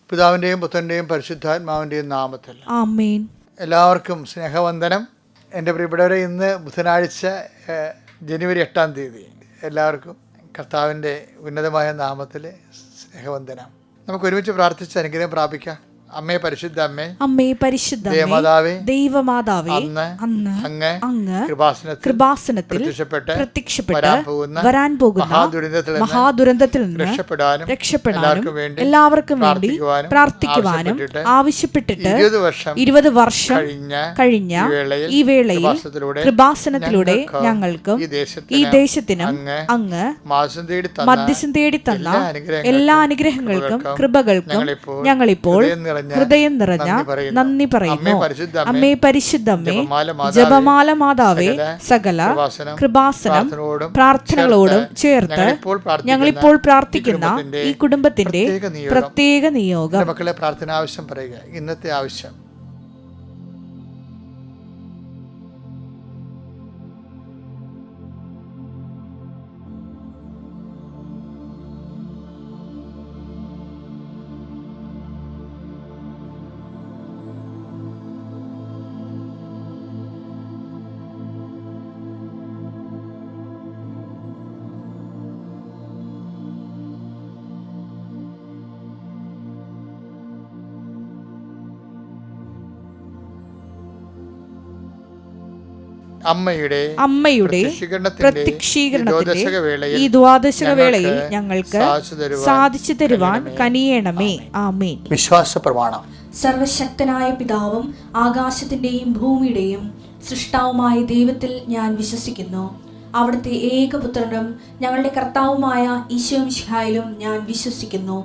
പിതാവിൻ്റെയും പുത്രൻ്റെയും പരിശുദ്ധാത്മാവിൻ്റെയും നാമത്തിൽ ആമേൻ. എല്ലാവർക്കും സ്നേഹവന്ദനം. എൻ്റെ പ്രിയപ്പെട്ടവരെ, ഇന്ന് ബുധനാഴ്ച ജനുവരി 8-ാം തീയതി. എല്ലാവർക്കും കർത്താവിൻ്റെ ഉന്നതമായ നാമത്തിൽ സ്നേഹവന്ദനം. നമുക്ക് ഒരുമിച്ച് പ്രാർത്ഥിച്ച് അനുഗ്രഹം പ്രാപിക്കാം. അമ്മേ, പരിശുദ്ധ അമ്മേ, അമ്മേ പരിശുദ്ധ ദേവമാതാവേ, ദൈവമാതാവേ, അന്ന് അങ്ങ് കൃപാസനത്തിൽ പ്രത്യക്ഷപ്പെട്ട് വരാൻ പോകുന്ന മഹാദുരന്തത്തിൽ നിന്ന് രക്ഷപ്പെടാനും എല്ലാവർക്കും വേണ്ടി പ്രാർത്ഥിക്കുവാനും ആവശ്യപ്പെട്ടിട്ട് 20 വർഷം കഴിഞ്ഞ ഈ വേളയിൽ കൃപാസനത്തിലൂടെ ഞങ്ങൾക്കും ഈ ദേശത്തിനും അങ്ങ് മധ്യസ്ഥം തേടി തന്ന എല്ലാ അനുഗ്രഹങ്ങൾക്കും കൃപകൾക്കും ഞങ്ങളിപ്പോൾ ഹൃദയം നിറഞ്ഞ നന്ദി പറയുന്നു. അമ്മേ പരിശുദ്ധമ്മേ, ജപമാല മാതാവേ, സകല കൃപാസനം പ്രാർത്ഥനകളോടും ചേർത്ത് ഞങ്ങളിപ്പോൾ പ്രാർത്ഥിക്കുന്ന ഈ കുടുംബത്തിന്റെ പ്രത്യേക നിയോഗം. മക്കളെ, പ്രാർത്ഥന ആവശ്യം പറയുക. ഇന്നത്തെ ആവശ്യം അമ്മയുടെ പ്രത്യക്ഷീകരണത്തിന്റെ ഈ ദ്വാദശക വേളയിൽ ഞങ്ങൾക്ക് സാധിച്ചു തരുവാൻ കനിയണമേ. ആമേൻ. വിശ്വാസ പ്രമാണം. സർവശക്തനായ പിതാവും ആകാശത്തിന്റെയും ഭൂമിയുടെയും സൃഷ്ടാവുമായ ദൈവത്തിൽ ഞാൻ വിശ്വസിക്കുന്നു. അവിടുത്തെ ഏകപുത്രനും ഞങ്ങളുടെ കർത്താവുമായ ഈശോ മിശിഹായിലും ഞാൻ വിശ്വസിക്കുന്നു.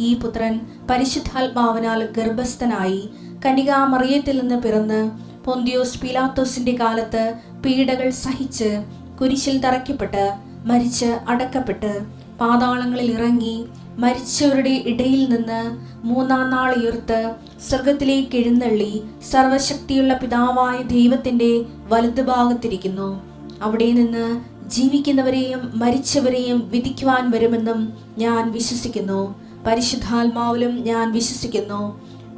ഈ പുത്രൻ പരിശുദ്ധാത്മാവിനാൽ ഗർഭസ്ഥനായി കന്യകാമറിയത്തിൽ നിന്ന് പിറന്ന് പൊന്തിയോസ് പീലാത്തോസിന്റെ കാലത്ത് പീഡകൾ സഹിച്ച് കുരിശിൽ തറയ്ക്കപ്പെട്ട് മരിച്ച് അടക്കപ്പെട്ട് പാതാളങ്ങളിൽ ഇറങ്ങി മരിച്ചവരുടെ ഇടയിൽ നിന്ന് 3-ാം നാൾ ഉയർത്ത് സ്വർഗത്തിലേക്ക് എഴുന്നള്ളി സർവശക്തിയുള്ള പിതാവായ ദൈവത്തിന്റെ വലതുഭാഗത്തിരിക്കുന്നു. അവിടെ നിന്ന് ജീവിക്കുന്നവരെയും മരിച്ചവരെയും വിധിക്കുവാൻ വരുമെന്നും ഞാൻ വിശ്വസിക്കുന്നു. പരിശുദ്ധാത്മാവിലും ഞാൻ വിശ്വസിക്കുന്നു.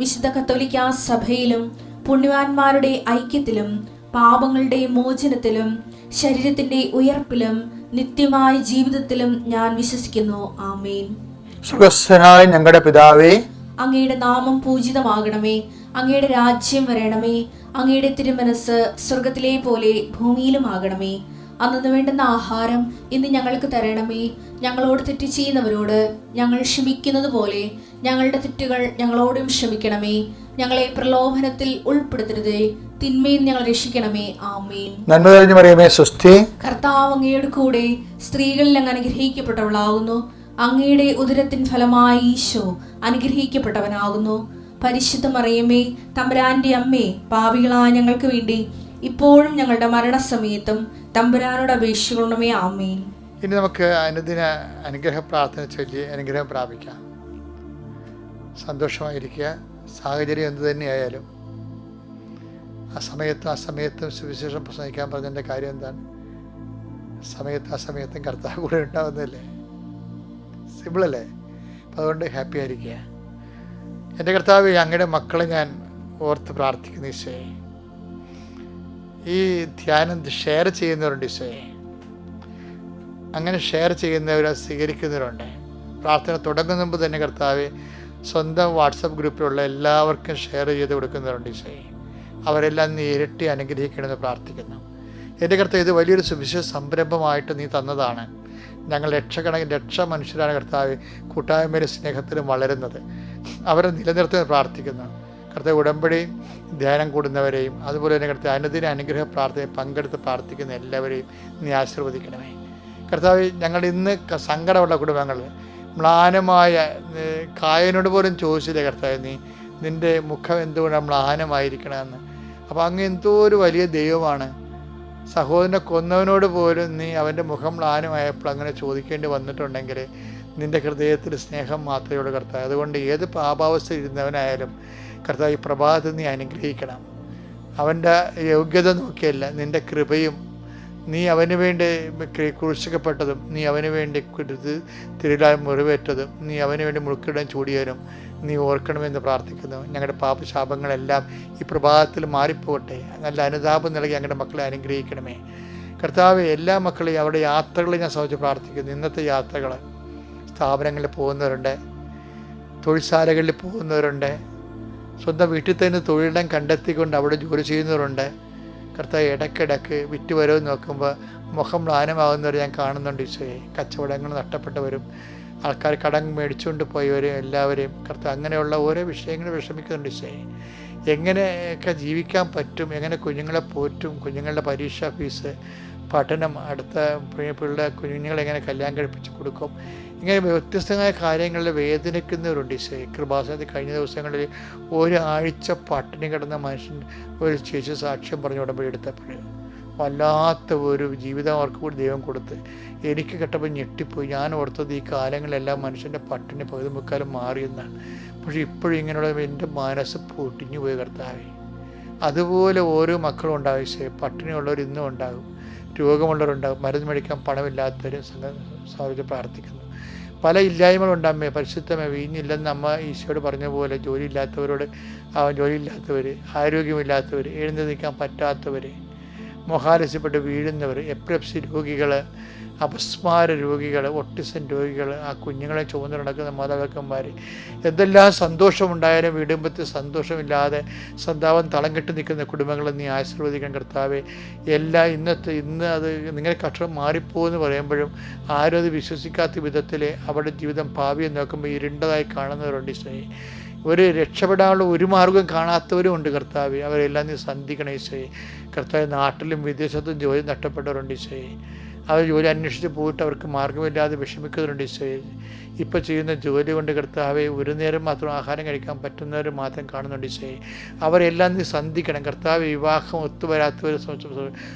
വിശുദ്ധ കത്തോലിക്കാ സഭയിലും പുണ്യവാന്മാരുടെ ഐക്യത്തിലും പാപങ്ങളുടെ മോചനത്തിലും ശരീരത്തിന്റെ ഉയർപ്പിലും നിത്യമായ ജീവിതത്തിലും ഞാൻ വിശ്വസിക്കുന്നു. ആമേൻ. സ്വർഗ്ഗസ്ഥനായ ഞങ്ങളുടെ പിതാവേ, അങ്ങയുടെ നാമം പൂജിതമാകണമേ. അങ്ങയുടെ രാജ്യം വരണമേ. അങ്ങയുടെ തിരുമനസ് സ്വർഗത്തിലെ പോലെ ഭൂമിയിലും ആകണമേ. അന്നു വേണ്ടുന്ന ആഹാരം ഇന്ന് ഞങ്ങൾക്ക് തരണമേ. ഞങ്ങളോട് തെറ്റ് ചെയ്യുന്നവരോട് ഞങ്ങൾ ക്ഷമിക്കുന്നത് പോലെ ഞങ്ങളുടെ തെറ്റുകൾ ഞങ്ങളോടും ക്ഷമിക്കണമേ. ഞങ്ങളെ പ്രലോഭനത്തിൽ ഉൾപ്പെടുത്തരുതേ, തിന്മയിൽ ഞങ്ങൾ രക്ഷിക്കണമേ. ആമേൻ. നന്മ നിറഞ്ഞ മറിയമേ, സ്വസ്തി. കർത്താവ് അങ്ങയുടെ കൂടെ സ്ത്രീകളിൽ അങ്ങ് അനുഗ്രഹിക്കപ്പെട്ടവളാകുന്നു. അങ്ങയുടെ ഉദരത്തിൻ ഫലമായി ഈശോ അനുഗ്രഹിക്കപ്പെട്ടവനാകുന്നു. പരിശുദ്ധ മറിയമേ, തമ്പുരാന്റെ അമ്മേ, പാപികളായ ഞങ്ങൾക്ക് വേണ്ടി ഇപ്പോഴും ഞങ്ങളുടെ മരണസമയത്തും തമ്പുരാനോട് അപേക്ഷിക്കണമേ. ആമേൻ. ഇനി നമുക്ക് അനുദിന അനുഗ്രഹ പ്രാർത്ഥന ചൊല്ലി അനുഗ്രഹം പ്രാപിക്കാം. സന്തോഷമായിരിക്കുക. സാഹചര്യം എന്തു തന്നെയായാലും അസമയത്തും സുവിശേഷം പ്രസംഗിക്കാൻ പറഞ്ഞതിൻ്റെ കാര്യം എന്താണ്? അസമയത്തും കർത്താവ് കൂടെ ഉണ്ടാവുന്നതല്ലേ? സിമ്പിളല്ലേ? അപ്പം അതുകൊണ്ട് ഹാപ്പി ആയിരിക്കുക. എൻ്റെ കർത്താവ്, അങ്ങയുടെ മക്കളെ ഞാൻ ഓർത്ത് പ്രാർത്ഥിക്കുന്നു ഈശോയെ. ഈ ധ്യാനം ഷെയർ ചെയ്യുന്നവരുണ്ട് ഈശോയെ. അങ്ങനെ ഷെയർ ചെയ്യുന്നവർ സ്വീകരിക്കുന്നവരുണ്ട്. പ്രാർത്ഥന തുടങ്ങുന്ന മുമ്പ് തന്നെ കർത്താവ് സ്വന്തം വാട്സപ്പ് ഗ്രൂപ്പിലുള്ള എല്ലാവർക്കും ഷെയർ ചെയ്ത് കൊടുക്കുന്നവരുണ്ട് ഈശോയെ. അവരെല്ലാം നീ ഇരട്ടി അനുഗ്രഹിക്കണമെന്ന് പ്രാർത്ഥിക്കുന്നു. എൻ്റെ കർത്താവ്, ഇത് വലിയൊരു സുവിശേഷ സംരംഭമായിട്ട് നീ തന്നതാണ്. ഞങ്ങൾ ലക്ഷ മനുഷ്യരാണ് കർത്താവ് കൂട്ടായ്മയിലും സ്നേഹത്തിലും വളരുന്നത്. അവരെ നിലനിർത്താൻ പ്രാർത്ഥിക്കുന്നു കർത്താവ്. ഉടമ്പടി ധ്യാനം കൂടുന്നവരെയും അതുപോലെ തന്നെ കർത്താവ് അനുദിന അനുഗ്രഹ പ്രാർത്ഥനയിൽ പങ്കെടുത്ത് പ്രാർത്ഥിക്കുന്ന എല്ലാവരെയും നീ ആശീർവദിക്കണമേ കർത്താവ്. ഞങ്ങൾ ഇന്ന് സങ്കടമുള്ള കുടുംബങ്ങൾ, മ്ലാനമായ കായനോട് പോലും ചോദിച്ചില്ലേ കർത്താവ്, നിൻ്റെ മുഖം എന്തുകൊണ്ടാണ് മ്ലാനമായിരിക്കണമെന്ന്. അപ്പോൾ അങ്ങ് എന്തോ ഒരു വലിയ ദൈവമാണ്. സഹോദരനെ കൊന്നവനോട് പോലും നീ അവൻ്റെ മുഖം മ്ലാനമായപ്പോൾ അങ്ങനെ ചോദിക്കേണ്ടി വന്നിട്ടുണ്ടെങ്കിൽ നിൻ്റെ ഹൃദയത്തിൽ സ്നേഹം മാത്രമേ ഉള്ളൂ കർത്താവ്. അതുകൊണ്ട് ഏത് പാപാവസ്ഥ ഇരുന്നവനായാലും കർത്താവ്, ഈ പ്രഭാതത്തിൽ നീ അനുഗ്രഹിക്കണം. അവൻ്റെ യോഗ്യത നോക്കിയല്ല, നിൻ്റെ കൃപയും നീ അവന് വേണ്ടി ക്രൂശിക്കപ്പെട്ടതും നീ അവന് വേണ്ടി തിരുലാൽ മുറിവേറ്റതും നീ അവന് വേണ്ടി മുൾക്കിടാൻ ചൂടിയവനും നീ ഓർക്കണമെന്ന് പ്രാർത്ഥിക്കുന്നു. ഞങ്ങളുടെ പാപശാപങ്ങളെല്ലാം ഈ പ്രഭാതത്തിൽ മാറിപ്പോകട്ടെ. നല്ല അനുതാപം നൽകി ഞങ്ങളുടെ മക്കളെ അനുഗ്രഹിക്കണമേ കർത്താവെ. എല്ലാ മക്കളെയും അവരുടെ യാത്രകളെ ഞാൻ സംബന്ധിച്ച് പ്രാർത്ഥിക്കുന്നു. ഇന്നത്തെ യാത്രകൾ സ്ഥാപനങ്ങളിൽ പോകുന്നവരുണ്ട്, തൊഴിൽശാലകളിൽ പോകുന്നവരുണ്ട്, സ്വന്തം വീട്ടിൽ തന്നെ തൊഴിലിടം കണ്ടെത്തിക്കൊണ്ട് അവിടെ ജോലി ചെയ്യുന്നവരുണ്ട്. കർത്താവ് ഇടയ്ക്കിടയ്ക്ക് വിറ്റുവരവ് നോക്കുമ്പോൾ മുഖം മ്ലാനമാകുന്നവർ ഞാൻ കാണുന്നുണ്ട് ഈശോയെ. കച്ചവടങ്ങൾ നഷ്ടപ്പെട്ടവരും ആൾക്കാർ കടം മേടിച്ചുകൊണ്ട് പോയവരെയും എല്ലാവരെയും കർത്താവ് അങ്ങനെയുള്ള ഓരോ വിഷയങ്ങൾ വിഷമിക്കുന്നുണ്ട് ഈശോയെ. എങ്ങനെയൊക്കെ ജീവിക്കാൻ പറ്റും, എങ്ങനെ കുഞ്ഞുങ്ങളെ പോറ്റും, കുഞ്ഞുങ്ങളുടെ പരീക്ഷാ ഫീസ്, പഠനം, അടുത്ത കുഞ്ഞുങ്ങളെ എങ്ങനെ കല്യാണം കഴിപ്പിച്ച് കൊടുക്കും, ഇങ്ങനെ വ്യത്യസ്തമായ കാര്യങ്ങളിൽ വേദനിക്കുന്നവരുണ്ട് ഈശോയെ. കൃപാസനത്തിൽ കഴിഞ്ഞ ദിവസങ്ങളിൽ ഒരാഴ്ച പട്ടിണി കിടന്ന മനുഷ്യൻ ഒരു ചേച്ചി സാക്ഷ്യം പറഞ്ഞു ഉടമ്പടി എടുത്തപ്പോൾ വല്ലാത്ത ഒരു ജീവിതം അവർക്ക് കൂടി ദൈവം കൊടുത്ത് എനിക്ക് കേട്ടപ്പോൾ ഞെട്ടിപ്പോയി. ഞാൻ ഓർത്തത് ഈ കാലങ്ങളിലെല്ലാം മനുഷ്യൻ്റെ പട്ടിണി പകുതി മുക്കാലും മാറിയെന്നാണ്. പക്ഷേ ഇപ്പോഴും ഇങ്ങനെയുള്ള എൻ്റെ മനസ്സ് പൊട്ടിഞ്ഞു പോയി കർത്താവേ. അതുപോലെ ഓരോ മക്കളും ഉണ്ടാവും ഈശോയെ. പട്ടിണിയുള്ളവർ ഇന്നും ഉണ്ടാകും, രോഗമുള്ളവരുണ്ടാകും, മരുന്ന് മേടിക്കാൻ പണമില്ലാത്തവരും സംബന്ധിച്ച് പ്രാർത്ഥിക്കുന്നു. പല ഇല്ലായ്മകളുണ്ടമ്മേ. പരിശുദ്ധമേ, വീഞ്ഞില്ലെന്ന് അമ്മ ഈശോയോട് പറഞ്ഞ പോലെ ജോലിയില്ലാത്തവരോട് ജോലിയില്ലാത്തവർ, ആരോഗ്യമില്ലാത്തവർ, എഴുന്നേറ്റ് നിൽക്കാൻ പറ്റാത്തവർ, മൊഹാലസ്യപ്പെട്ട് വീഴുന്നവർ, എപ്പിലെപ്സി രോഗികൾ, അപസ്മാര രോഗികൾ, ഓട്ടിസം രോഗികൾ, ആ കുഞ്ഞുങ്ങളെ ചുമന്ന് നടക്കുന്ന മാതാപിതാക്കന്മാർ, എന്തെല്ലാം സന്തോഷമുണ്ടായാലും വീടുമ്പത്തിൽ സന്തോഷമില്ലാതെ സന്താപം തളം കെട്ടി നിൽക്കുന്ന കുടുംബങ്ങളെ നീ ആശീർവദിക്കണം കർത്താവെ. ഇന്ന് അത് നിങ്ങളുടെ കഷ്ടം മാറിപ്പോകുമെന്ന് പറയുമ്പോഴും ആരും അത് വിശ്വസിക്കാത്ത വിധത്തിൽ അവരുടെ ജീവിതം ഭാവിയെ നോക്കുമ്പോൾ ഇരുണ്ടതായി കാണുന്നവരുണ്ട് ഈശോയെ. ഒരു രക്ഷപ്പെടാനുള്ള ഒരു മാർഗം കാണാത്തവരും ഉണ്ട് കർത്താവെ. അവരെല്ലാം നീ സന്ധിക്കണം ഈശോയെ. കർത്താവ് നാട്ടിലും വിദേശത്തും ജോലി നഷ്ടപ്പെട്ടവരുണ്ട് ഈശോയെ. അവർ ജോലി അന്വേഷിച്ച് പോയിട്ട് അവർക്ക് മാർഗമില്ലാതെ വിഷമിക്കുന്നവരുണ്ട് ഈശോയെ. ഇപ്പോൾ ചെയ്യുന്ന ജോലി കൊണ്ട് കർത്താവെ ഒരു നേരം മാത്രം ആഹാരം കഴിക്കാൻ പറ്റുന്നവർ മാത്രം കാണുന്നുണ്ട് ഈശോയെ. അവരെല്ലാം നീ സന്ധിക്കണം കർത്താവ്. വിവാഹം ഒത്തുവരാത്തവരെ സംബന്ധിച്ച്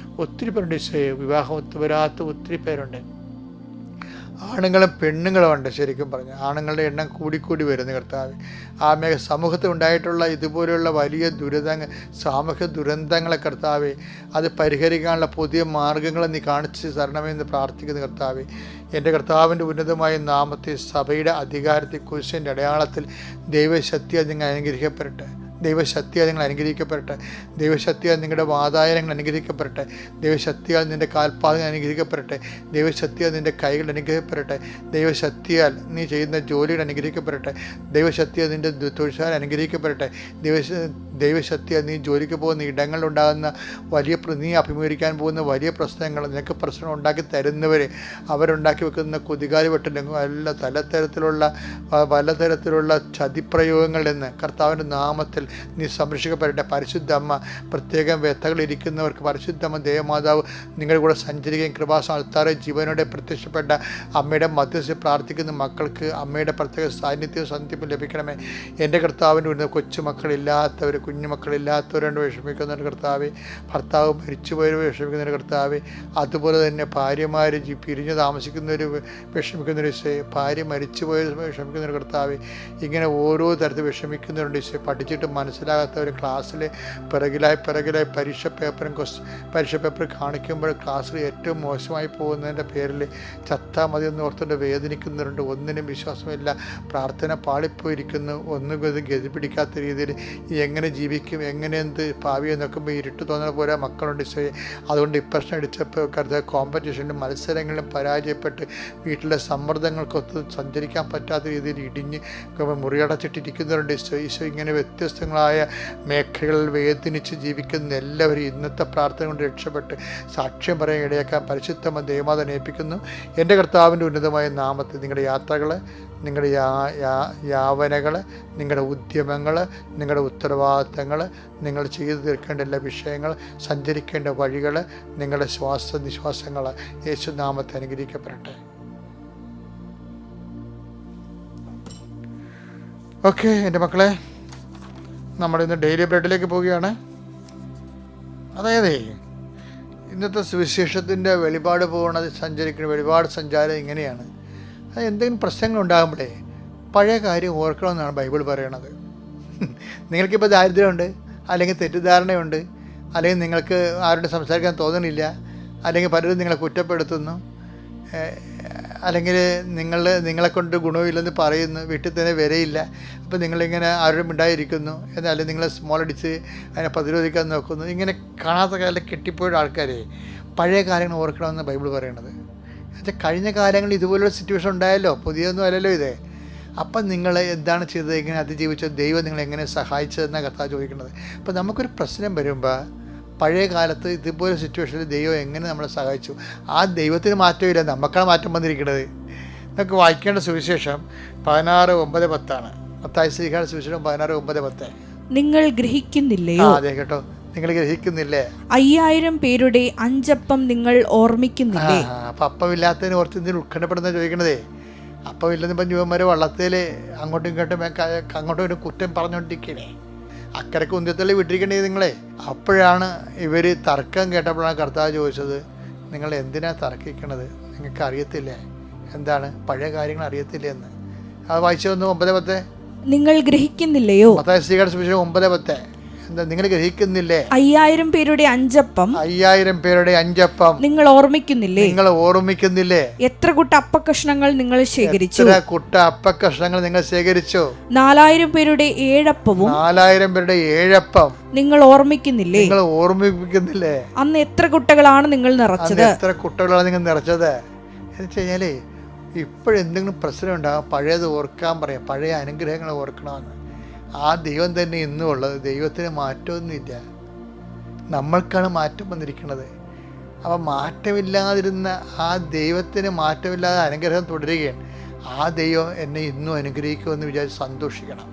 ഒത്തിരി പേരുണ്ട് ഈശോയെ. വിവാഹം ഒത്തുവരാത്ത ഒത്തിരി പേരുണ്ട്. ആണുങ്ങളും പെണ്ണുങ്ങളും ഉണ്ട്. ശരിക്കും പറഞ്ഞു ആണുങ്ങളുടെ എണ്ണം കൂടിക്കൂടി വരുന്നു കർത്താവ്. സമൂഹത്തിൽ ഉണ്ടായിട്ടുള്ള ഇതുപോലെയുള്ള വലിയ സാമൂഹ്യ ദുരന്തങ്ങളെ കർത്താവെ അത് പരിഹരിക്കാനുള്ള പുതിയ മാർഗങ്ങളെ നീ കാണിച്ച് തരണമെന്ന് പ്രാർത്ഥിക്കുന്നു കർത്താവെ. എൻ്റെ കർത്താവിൻ്റെ ഉന്നതമായ നാമത്തെ സഭയുടെ അധികാരത്തെ കുരിശിൻ്റെ അടയാളത്തിൽ ദൈവശക്തി നിങ്ങൾ അനുഗ്രഹിക്കപ്പെടട്ടെ. ദൈവശക്തിയാൽ നിങ്ങൾ അനുഗ്രഹിക്കപ്പെടട്ടെ. ദൈവശക്തിയാൽ നിങ്ങളുടെ വാതായനങ്ങൾ അനുഗ്രഹിക്കപ്പെടട്ടെ. ദൈവശക്തിയാൽ നിൻ്റെ കാൽപാദങ്ങൾ അനുഗ്രഹിക്കപ്പെടട്ടെ. ദൈവശക്തിയാൽ നിൻ്റെ കൈകൾ അനുഗ്രഹിക്കപ്പെടട്ടെ. ദൈവശക്തിയാൽ നീ ചെയ്യുന്ന ജോലികൾ അനുഗ്രഹിക്കപ്പെടട്ടെ. ദൈവശക്തിയാൽ നിൻ്റെ തൊഴിൽശാല അനുഗ്രഹിക്കപ്പെടട്ടെ. ദൈവശക്തിയാൽ നീ ജോലിക്ക് പോകുന്ന ഇടങ്ങളിലുണ്ടാകുന്ന നീ അഭിമുഖീകരിക്കാൻ പോകുന്ന വലിയ പ്രശ്നങ്ങൾ, നിനക്ക് പ്രശ്നം ഉണ്ടാക്കി തരുന്നവരെ അവരുണ്ടാക്കി വെക്കുന്ന കുതികാലി വെട്ടലും പലതരത്തിലുള്ള ചതിപ്രയോഗങ്ങളിൽ നിന്ന് കർത്താവിൻ്റെ നാമത്തിൽ നീ സംരക്ഷിക്കപ്പെടട്ടെ. പരിശുദ്ധ അമ്മ പ്രത്യേകം വ്യഥകളിരിക്കുന്നവർക്ക് പരിശുദ്ധ അമ്മ ദേവമാതാവ് നിങ്ങളുടെ കൂടെ സഞ്ചരിക്കുകയും കൃപാസന അൾത്താറെ ജീവനോടെ പ്രത്യക്ഷപ്പെട്ട അമ്മയുടെ മധ്യസ്ഥ പ്രാർത്ഥിക്കുന്ന മക്കൾക്ക് അമ്മയുടെ പ്രത്യേക സാന്നിധ്യവും സന്ധിപ്പും ലഭിക്കണമേ. എൻ്റെ കർത്താവിൻ്റെ ഉന്നത കൊച്ചുമക്കളില്ലാത്തവർ, കുഞ്ഞുമക്കളില്ലാത്തവരുണ്ട് വിഷമിക്കുന്നവർ കർത്താവെ. ഭർത്താവ് മരിച്ചുപോയവർ വിഷമിക്കുന്നവർ കർത്താവെ. അതുപോലെ തന്നെ ഭാര്യമാർ പിരിഞ്ഞ് താമസിക്കുന്നവർ വിഷമിക്കുന്നവർ ഈശോയെ. ഭാര്യ മരിച്ചുപോയവർ വിഷമിക്കുന്നവർ കർത്താവെ. ഇങ്ങനെ ഓരോ തരത്തിൽ വിഷമിക്കുന്നവരുണ്ട് ഈശോയെ. പഠിച്ചിട്ട് മനസ്സിലാകാത്തവർ ക്ലാസ്സിൽ പിറകിലായി പരീക്ഷ പേപ്പർ കാണിക്കുമ്പോൾ ക്ലാസ്സിൽ ഏറ്റവും മോശമായി പോകുന്നതിൻ്റെ പേരിൽ ചത്താ മതി എന്ന് ഓർത്തുകൊണ്ട് വേദനിക്കുന്നവരുണ്ട്. ഒന്നിനും വിശ്വാസമില്ല, പ്രാർത്ഥന പാളിപ്പോയിരിക്കുന്നു, ഒന്നും ഗതി പിടിക്കാത്ത രീതിയിൽ എങ്ങനെ ജീവിക്കും, എങ്ങനെ എന്ത് ഭാവിയെ നോക്കുമ്പോൾ ഇരുട്ട് തോന്നുന്ന പോലെ മക്കളുണ്ട് ഈശോയെ. അതുകൊണ്ട് ഇപ്രശ്നം അടിച്ചപ്പോൾ കോമ്പറ്റീഷനിലും മത്സരങ്ങളിലും പരാജയപ്പെട്ട് വീട്ടിലെ സമ്മർദ്ദങ്ങൾക്കൊത്ത് സഞ്ചരിക്കാൻ പറ്റാത്ത രീതിയിൽ ഇടിഞ്ഞ് മുറിയടച്ചിട്ടിരിക്കുന്നവരുണ്ട് ഈശോ. ഈശോ ഇങ്ങനെ വ്യത്യസ്തങ്ങളായ മേഖലകളിൽ വേദനിച്ച് ജീവിക്കുന്ന എല്ലാവരും ഇന്നത്തെ പ്രാർത്ഥന കൊണ്ട് രക്ഷപ്പെട്ട് സാക്ഷ്യം പറയാൻ ഇടയാക്കാൻ പരിശുദ്ധമ ദേവമാതാവിനെ ഏൽപ്പിക്കുന്നു. എൻ്റെ കർത്താവിൻ്റെ ഉന്നതമായ നാമത്തിൽ നിങ്ങളുടെ യാത്രകൾ, നിങ്ങളുടെ യാവനകൾ, നിങ്ങളുടെ ഉദ്യമങ്ങൾ, നിങ്ങളുടെ ഉത്തരവാദിത്തങ്ങൾ, നിങ്ങൾ ചെയ്തു തീർക്കേണ്ട എല്ലാ വിഷയങ്ങൾ, സഞ്ചരിക്കേണ്ട വഴികൾ, നിങ്ങളുടെ ശ്വാസനിശ്വാസങ്ങൾ യേശുനാമത്തെ അനുഗ്രഹിക്കപ്പെടട്ടെ. ഓക്കെ എൻ്റെ മക്കളെ, നമ്മളിന്ന് ഡെയിലി ബ്രെഡിലേക്ക് പോവുകയാണ്. അതായത് ഇന്നത്തെ സുവിശേഷത്തിൻ്റെ വെളിപാട് പോകുന്നത് വെളിപാട് സഞ്ചാരം ഇങ്ങനെയാണ്. അത് എന്തെങ്കിലും പ്രശ്നങ്ങൾ ഉണ്ടാകുമ്പോഴേ പഴയ കാര്യം ഓർക്കണമെന്നാണ് ബൈബിൾ പറയണത്. നിങ്ങൾക്കിപ്പോൾ ദാരിദ്ര്യമുണ്ട്, അല്ലെങ്കിൽ തെറ്റിദ്ധാരണയുണ്ട്, അല്ലെങ്കിൽ നിങ്ങൾക്ക് ആരോടും സംസാരിക്കാൻ തോന്നണില്ല, അല്ലെങ്കിൽ പലരും നിങ്ങളെ കുറ്റപ്പെടുത്തുന്നു, അല്ലെങ്കിൽ നിങ്ങളെക്കൊണ്ട് ഗുണമില്ലെന്ന് പറയുന്നു, വീട്ടിൽ തന്നെ വരയില്ല, അപ്പോൾ നിങ്ങളിങ്ങനെ ആരോടും ഉണ്ടായിരിക്കുന്നു, എന്നാലും നിങ്ങളെ സ്മോൾ അടിച്ച് അതിനെ പ്രതിരോധിക്കാൻ നോക്കുന്നു. ഇങ്ങനെ കാണാത്ത കാലം കെട്ടിപ്പോയ ആൾക്കാരെ പഴയ കാര്യങ്ങൾ ഓർക്കണമെന്ന് ബൈബിൾ പറയണത്. എന്നുവെച്ചാൽ കഴിഞ്ഞ കാലങ്ങളിൽ ഇതുപോലുള്ള സിറ്റുവേഷൻ ഉണ്ടായല്ലോ, പുതിയൊന്നും അല്ലല്ലോ ഇത്. അപ്പം നിങ്ങൾ എന്താണ് ചെയ്തത്, എങ്ങനെ അതിജീവിച്ചത്, ദൈവം നിങ്ങളെങ്ങനെ സഹായിച്ചതെന്നാണ് കർത്താവ് ചോദിക്കുന്നത്. അപ്പോൾ നമുക്കൊരു പ്രശ്നം വരുമ്പോൾ പഴയ കാലത്ത് ഇതുപോലെ സിറ്റുവേഷനിൽ ദൈവം എങ്ങനെ നമ്മളെ സഹായിച്ചു, ആ ദൈവത്തിന് മാറ്റമില്ല, നമുക്കാണ് മാറ്റം വന്നിരിക്കുന്നത്. നമുക്ക് വായിക്കേണ്ട സുവിശേഷം 16:9-10 മത്തായി ശ്ലീഹായുടെ സുവിശേഷം 16:9-10. നിങ്ങൾ ഗ്രഹിക്കുന്നില്ലയോ? അതെ കേട്ടോ, നിങ്ങൾ ഗ്രഹിക്കുന്നില്ലേ? 5000 പേരുടെ 5 അപ്പം നിങ്ങൾ ഓർമ്മിക്കുന്നില്ലേ? അപ്പം അപ്പമില്ലാത്തതിന് ഓർത്ത് എന്തിനും ഉത്കണ്ഠപ്പെടുന്ന ചോദിക്കണതേ. അപ്പമില്ലെന്ന് ഇപ്പം യുവന്മാർ വള്ളത്തിൽ അങ്ങോട്ടും ഇങ്ങോട്ടും അങ്ങോട്ടും കുറ്റം പറഞ്ഞുകൊണ്ടിരിക്കണേ. അക്കരക്ക് ഉന്ത്യത്തള്ളി വിട്ടിരിക്കണേ നിങ്ങളെ. അപ്പോഴാണ് ഇവർ തർക്കം കേട്ടപ്പോഴാണ് കർത്താവ് ചോദിച്ചത്, നിങ്ങൾ എന്തിനാണ് തർക്കിക്കണത്, നിങ്ങൾക്ക് അറിയത്തില്ലേ, എന്താണ് പഴയ കാര്യങ്ങൾ അറിയത്തില്ലേ എന്ന്. അത് വായിച്ചു വന്നു 9:10. നിങ്ങൾ ഗ്രഹിക്കുന്നില്ലയോ? മത്തായി ശ്ലീഹായുടെ സുവിശേഷം 9:10. എന്താ നിങ്ങൾ ഗ്രഹിക്കുന്നില്ലേ? 5000 പേരുടെ 5 അപ്പം 5000 പേരുടെ 5 അപ്പം നിങ്ങൾ ഓർമ്മിക്കുന്നില്ലേ? നിങ്ങൾ ഓർമ്മിക്കുന്നില്ലേ? എത്ര കുട്ട അപ്പക്കഷ്ണങ്ങൾ നിങ്ങൾ ശേഖരിച്ചു? എത്ര കുട്ട അപ്പക്കഷ്ണങ്ങൾ നിങ്ങൾ ശേഖരിച്ചു? 4000 പേരുടെ 7 അപ്പവും 4000 പേരുടെ 7 അപ്പം നിങ്ങൾ ഓർമ്മിക്കുന്നില്ലേ? നിങ്ങൾ ഓർമ്മിപ്പിക്കുന്നില്ലേ? അന്ന് എത്ര കുട്ടകളാണ് നിങ്ങൾ നിറച്ചത്? എത്ര കുട്ടകളാണ് നിങ്ങൾ നിറച്ചത്? എന്ന് വെച്ച് കഴിഞ്ഞാലേ ഇപ്പോഴെന്തെങ്കിലും പ്രശ്നം ഉണ്ടാകും, പഴയത് ഓർക്കാൻ പറയാം, പഴയ അനുഗ്രഹങ്ങൾ ഓർക്കണമെന്ന്. ആ ദൈവം തന്നെ ഇന്നും ഉള്ളത്, ദൈവത്തിന് മാറ്റമൊന്നുമില്ല, നമ്മൾക്കാണ് മാറ്റം വന്നിരിക്കുന്നത്. അപ്പം മാറ്റമില്ലാതിരുന്ന ആ ദൈവത്തിന് മാറ്റമില്ലാതെ അനുഗ്രഹം തുടരുകയാണ്. ആ ദൈവം എന്നെ ഇന്നും അനുഗ്രഹിക്കുമെന്ന് വിചാരിച്ച് സന്തോഷിക്കണം.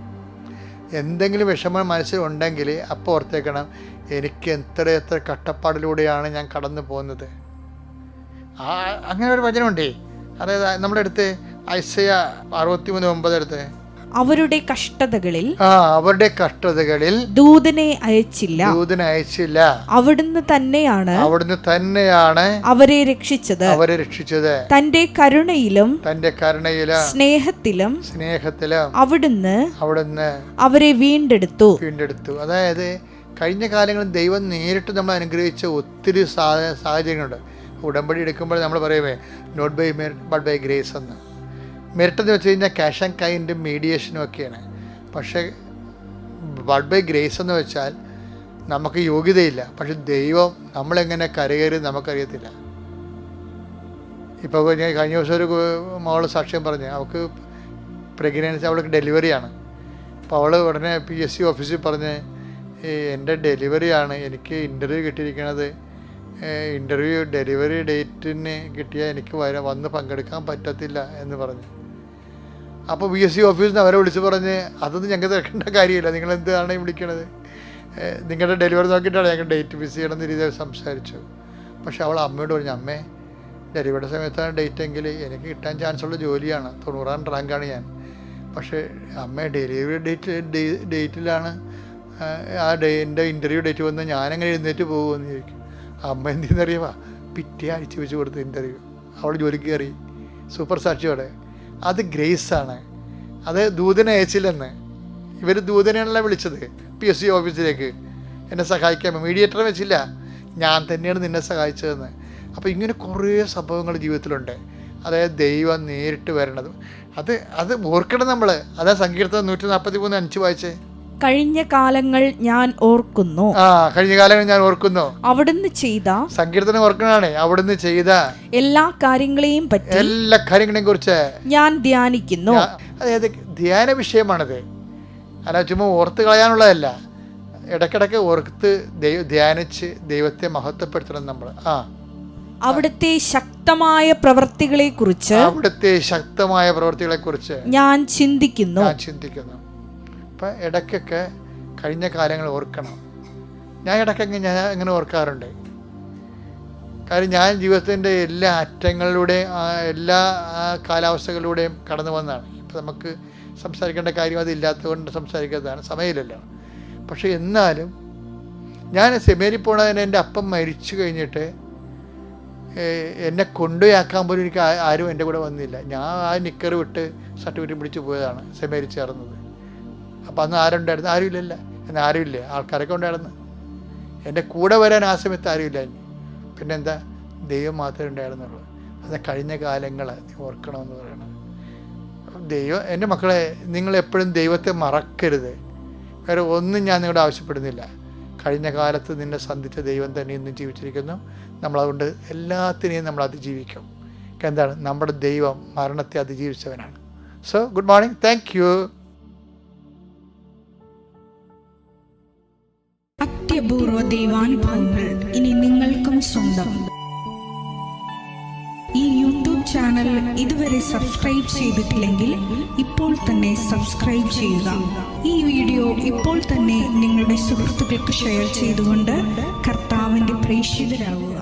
എന്തെങ്കിലും വിഷമം മനസ്സിലുണ്ടെങ്കിൽ അപ്പോൾ ഓർത്തേക്കണം, എനിക്ക് എത്ര കഷ്ടപ്പാടിലൂടെയാണ് ഞാൻ കടന്നു പോകുന്നത്. അങ്ങനെ ഒരു വചനമുണ്ടേ, അതായത് നമ്മുടെ അടുത്ത് ഐസയ്യാ 63:9 എടുത്ത്, അവരുടെ കഷ്ടതകളിൽ ദൂതനെ അയച്ചില്ല, അവിടുന്ന് തന്നെയാണ് അവരെ രക്ഷിച്ചത്. തന്റെ കരുണയിലും സ്നേഹത്തിലും അവിടുന്ന് അവരെ വീണ്ടെടുത്തു. അതായത് കഴിഞ്ഞ കാലങ്ങളിൽ ദൈവം നേരിട്ട് നമ്മൾ അനുഗ്രഹിച്ച ഒത്തിരി സാഹചര്യങ്ങളുണ്ട്. ഉടമ്പടി എടുക്കുമ്പോൾ നമ്മൾ പറയുമേ not by merit but by grace എന്ന്. മെറിറ്റ് എന്ന് വെച്ച് കഴിഞ്ഞാൽ ക്യാഷ് ആൻഡ് കൈൻഡും മീഡിയേഷനും ഒക്കെയാണ്. പക്ഷേ ബട്ട് ബൈ ഗ്രേസ് എന്ന് വെച്ചാൽ നമുക്ക് യോഗ്യതയില്ല, പക്ഷെ ദൈവം നമ്മളെങ്ങനെ കരകയറി നമുക്കറിയത്തില്ല. ഇപ്പോൾ കഴിഞ്ഞ ദിവസം ഒരു മോള് സാക്ഷ്യം പറഞ്ഞ്, അവൾക്ക് പ്രഗ്നൻസി, അവൾക്ക് ഡെലിവറിയാണ്. അപ്പോൾ അവൾ ഉടനെ PSC ഓഫീസിൽ പറഞ്ഞ്, എൻ്റെ ഡെലിവറിയാണ്, എനിക്ക് ഇൻ്റർവ്യൂ കിട്ടിയിരിക്കുന്നത്, ഡെലിവറി ഡേറ്റിന് കിട്ടിയാൽ എനിക്ക് വന്ന് പങ്കെടുക്കാൻ പറ്റത്തില്ല എന്ന് പറഞ്ഞു. അപ്പോൾ PSC ഓഫീസിൽ നിന്ന് അവരെ വിളിച്ച് പറഞ്ഞ്, അതൊന്നും ഞങ്ങൾക്ക് തിരക്കേണ്ട കാര്യമില്ല, നിങ്ങൾ എന്താണ് വിളിക്കണത്, നിങ്ങളുടെ ഡെലിവറി നോക്കിയിട്ടാണ് ഞങ്ങൾ ഡേറ്റ് ഫിക്സ് ചെയ്യണമെന്ന രീതിയിൽ സംസാരിച്ചു. പക്ഷെ അവൾ അമ്മയോട് പറഞ്ഞു, അമ്മേ ഡെലിവറിയുടെ സമയത്താണ് ഡേറ്റ് എങ്കിൽ എനിക്ക് കിട്ടാൻ ചാൻസുള്ള ജോലിയാണ്, 90ാം റാങ്കാണ് ഞാൻ. പക്ഷേ അമ്മ ഡെലിവറി ഡേറ്റിലാണ് എൻ്റെ ഇൻ്റർവ്യൂ ഡേറ്റ് വന്ന് ഞാനെങ്ങനെ എഴുന്നേറ്റ് പോകുമെന്ന് ചോദിക്കും. അമ്മ എന്തെന്നറിയുമോ, പിറ്റേ ആഴ്ച വെച്ച് കൊടുത്ത് ഇൻ്റർവ്യൂ, അവൾ ജോലിക്ക് കയറി, സൂപ്പർ സാക്ഷിയോടെ. അത് ഗ്രേസാണ്. അത് ദൂതനെ അയച്ചില്ലെന്ന്, ഇവർ ദൂതനെയാണല്ലോ വിളിച്ചത് PSC ഓഫീസിലേക്ക് എന്നെ സഹായിക്കാൻ. മീഡിയേറ്ററെ വെച്ചില്ല, ഞാൻ തന്നെയാണ് നിന്നെ സഹായിച്ചതെന്ന്. അപ്പോൾ ഇങ്ങനെ കുറേ സംഭവങ്ങൾ ജീവിതത്തിലുണ്ട്. അതായത് ദൈവം നേരിട്ട് വരണത്, അത് ഓർക്കണം നമ്മൾ. അതാ സങ്കീർത്തനം 143:5 വായിച്ചേ. കഴിഞ്ഞ കാലങ്ങൾ ഞാൻ ഓർക്കുന്നു. കഴിഞ്ഞ കാലങ്ങൾ ഞാൻ ഓർക്കുന്നു. അവിടുന്ന് ചെയ്ത, സങ്കീർത്തനം ഓർക്കണാണ്, അവിടുന്ന് ചെയ്ത എല്ലാ കാര്യങ്ങളെയും കുറിച്ച് ഞാൻ ധ്യാനിക്കുന്നു. അതായത് ധ്യാന വിഷയമാണത്, അല്ല ചുമ്മാ ഓർത്ത് കളയാനുള്ളതല്ല. ഇടയ്ക്കിടയ്ക്ക് ഓർത്ത് ധ്യാനിച്ച് ദൈവത്തെ മഹത്വപ്പെടുത്തണം നമ്മൾ. അവിടുത്തെ ശക്തമായ പ്രവൃത്തികളെ കുറിച്ച് ഞാൻ ചിന്തിക്കുന്നു. അപ്പം ഇടയ്ക്കൊക്കെ കഴിഞ്ഞ കാലങ്ങൾ ഓർക്കണം. ഞാൻ ഇടയ്ക്കൊക്കെ അങ്ങനെ ഓർക്കാറുണ്ട്. കാര്യം ഞാൻ ജീവിതത്തിൻ്റെ എല്ലാ അറ്റങ്ങളിലൂടെയും എല്ലാ കാലാവസ്ഥകളിലൂടെയും കടന്നു വന്നതാണ്. ഇപ്പം നമുക്ക് സംസാരിക്കേണ്ട കാര്യം അതില്ലാത്തത് കൊണ്ട് സംസാരിക്കുന്നതാണ്, സമയമില്ലല്ലോ. പക്ഷെ എന്നാലും ഞാൻ സെമിനാരിൽ പോണതിന് എൻ്റെ അപ്പം മരിച്ചു കഴിഞ്ഞിട്ട് എന്നെ കൊണ്ടുപോയാക്കാൻ പോലും എനിക്ക് ആരും എൻ്റെ കൂടെ വന്നില്ല. ഞാൻ ആ നിക്കർ വിട്ട് സർട്ടിഫിക്കറ്റ് പിടിച്ച് പോയതാണ് സെമിനാരിൽ ചേർന്നത്. അപ്പം അന്ന് ആരുണ്ടായിരുന്നു? ആരുമില്ലല്ലോ. എന്നാൽ ആരുമില്ല, ആൾക്കാരൊക്കെ ഉണ്ടായിരുന്നു. എൻ്റെ കൂടെ വരാൻ ആ സമയത്ത് ആരുമില്ല. പിന്നെന്താ, ദൈവം മാത്രമേ ഉണ്ടായിരുന്നുള്ളൂ. അത് കഴിഞ്ഞ കാലങ്ങൾ നീ ഓർക്കണമെന്ന് പറയണം. ദൈവം, എൻ്റെ മക്കളെ, നിങ്ങളെപ്പോഴും ദൈവത്തെ മറക്കരുത്. വേറെ ഒന്നും ഞാൻ നിങ്ങളോട് ആവശ്യപ്പെടുന്നില്ല. കഴിഞ്ഞ കാലത്ത് നിന്നെ സന്ധിച്ച ദൈവം തന്നെ ഇന്നും ജീവിച്ചിരിക്കുന്നു. നമ്മളതുകൊണ്ട് എല്ലാത്തിനെയും നമ്മൾ അതിജീവിക്കും. എന്താണ്? നമ്മുടെ ദൈവം മരണത്തെ അതിജീവിച്ചവനാണ്. So good morning, thank you. അത്യപൂർവ ദൈവാനുഭവങ്ങൾ ഇനി നിങ്ങൾക്കും സ്വന്തം. ഈ യൂട്യൂബ് ചാനൽ ഇതുവരെ സബ്സ്ക്രൈബ് ചെയ്തിട്ടില്ലെങ്കിൽ ഇപ്പോൾ തന്നെ സബ്സ്ക്രൈബ് ചെയ്യുക. ഈ വീഡിയോ ഇപ്പോൾ തന്നെ നിങ്ങളുടെ സുഹൃത്തുക്കൾക്ക് ഷെയർ ചെയ്തുകൊണ്ട് കർത്താവിൻ്റെ പ്രേക്ഷിതരാകുക.